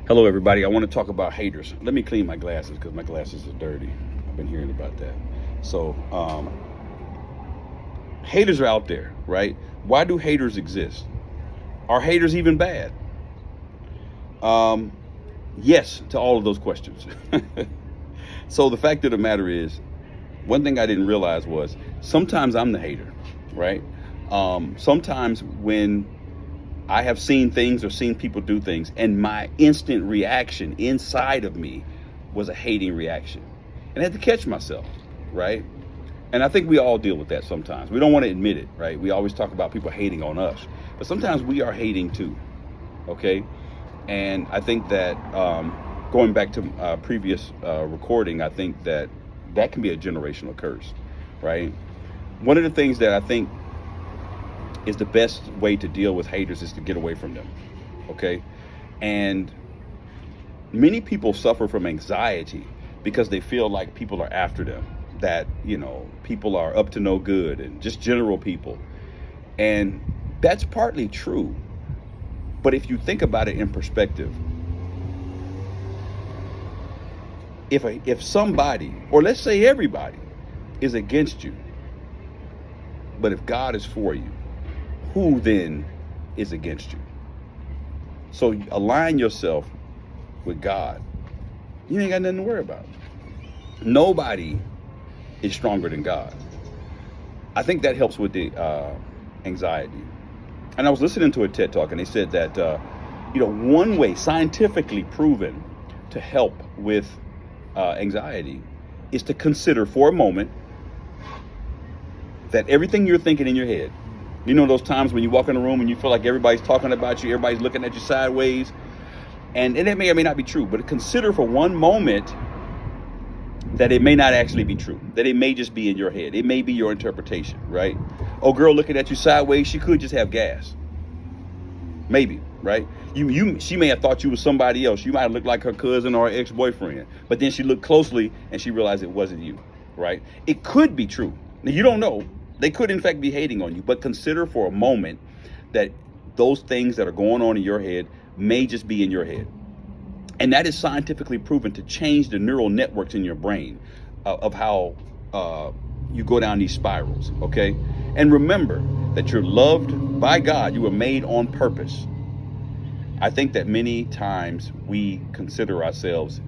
Hello, everybody. I want to talk about haters. Let me clean my glasses because my glasses are dirty. I've been hearing about that. So, haters are out there, right? Why do haters exist? Are haters even bad? Um, yes, to all of those questions. So, the fact of the matter is, one thing I didn't realize was sometimes I'm the hater, right? Sometimes when I have seen things or seen people do things, and my instant reaction inside of me was a hating reaction. And I had to catch myself, right? And I think we all deal with that sometimes. We don't want to admit it, right? We always talk about people hating on us, but sometimes we are hating too, okay? And I think that going back to previous recording, I think that that can be a generational curse, right? One of the things that I think is the best way to deal with haters is to get away from them, okay? And many people suffer from anxiety because they feel like people are after them, that, people are up to no good and just general people. And that's partly true. But if you think about it in perspective, if somebody, or let's say everybody, is against you, but if God is for you, who then is against you? So align yourself with God. You ain't got nothing to worry about. Nobody is stronger than God. I think that helps with the anxiety. And I was listening to a TED Talk, and they said that one way, scientifically proven, to help with anxiety is to consider for a moment that everything you're thinking in your head, those times when you walk in a room and you feel like everybody's talking about you, everybody's looking at you sideways, and it may or may not be true, but consider for one moment that it may not actually be true, that it may just be in your head. It may be your interpretation, right? Oh, girl looking at you sideways, she could just have gas. Maybe, right? She may have thought you was somebody else. You might have looked like her cousin or her ex-boyfriend, but then she looked closely and she realized it wasn't you, right? It could be true. Now, you don't know. They could, in fact, be hating on you, but consider for a moment that those things that are going on in your head may just be in your head. And that is scientifically proven to change the neural networks in your brain of how you go down these spirals, okay? And remember that you're loved by God. You were made on purpose. I think that many times we consider ourselves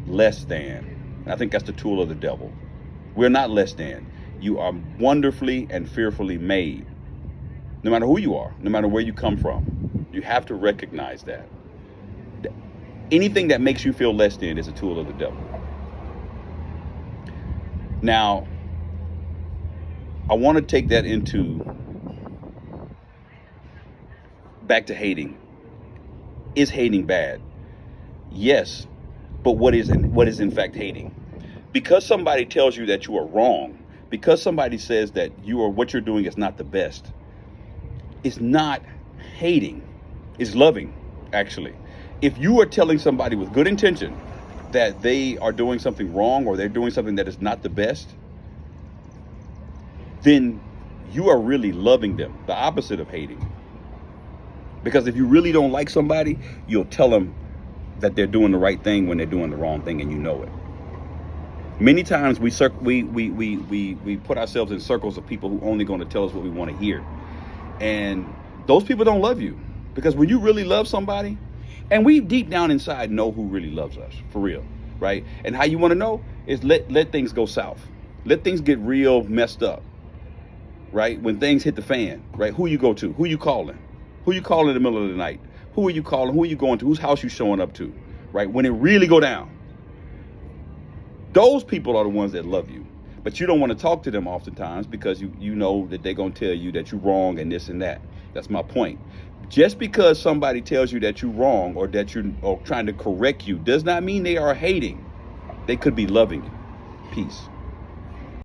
less than. And I think that's the tool of the devil. We're not less than. You are wonderfully and fearfully made. No matter who you are, no matter where you come from, you have to recognize that. Anything that makes you feel less than is a tool of the devil. Now, I want to take that back to hating. Is hating bad? Yes, but what is in fact hating? Because somebody tells you that you are wrong, because somebody says that what you're doing is not the best, it's not hating, it's loving, actually. If you are telling somebody with good intention that they are doing something wrong or they're doing something that is not the best, then you are really loving them, the opposite of hating. Because if you really don't like somebody, you'll tell them that they're doing the right thing when they're doing the wrong thing, and you know it. Many times we put ourselves in circles of people who only going to tell us what we want to hear. And those people don't love you. Because when you really love somebody, and we deep down inside know who really loves us, for real, right? And how you want to know is let things go south. Let things get real messed up, right? When things hit the fan, right? Who you go to? Who you calling? Who you calling in the middle of the night? Who are you calling? Who are you going to? Whose house you showing up to, right? When it really go down. Those people are the ones that love you. But you don't want to talk to them oftentimes because you know that they're going to tell you that you're wrong and this and that. That's my point. Just because somebody tells you that you're wrong or that you're trying to correct you does not mean they are hating. They could be loving you. Peace.